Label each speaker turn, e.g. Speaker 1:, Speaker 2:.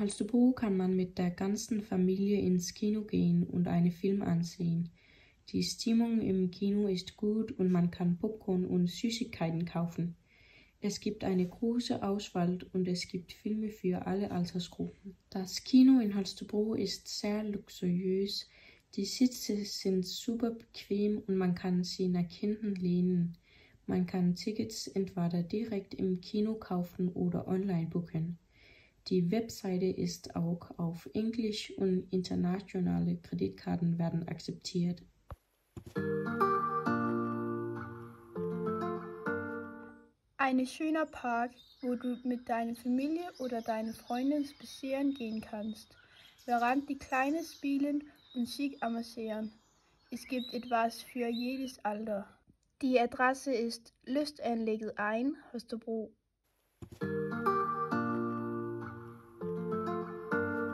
Speaker 1: Holstebro kann man mit der ganzen Familie ins Kino gehen und einen Film ansehen. Die Stimmung im Kino ist gut und man kann Popcorn und Süßigkeiten kaufen. Es gibt eine große Auswahl und es gibt Filme für alle Altersgruppen. Das Kino in Holstebro ist sehr luxuriös. Die Sitze sind super bequem und man kann sie nach hinten lehnen. Man kann Tickets entweder direkt im Kino kaufen oder online buchen. Die Webseite ist auch auf Englisch und internationale Kreditkarten werden akzeptiert.
Speaker 2: Ein schöner Park, wo du mit deiner Familie oder deinen Freunden spazieren gehen kannst, während die Kleinen spielen und sich amüsieren. Es gibt etwas für jedes Alter. Die Adresse ist Lustanlegel 1, Holstebro.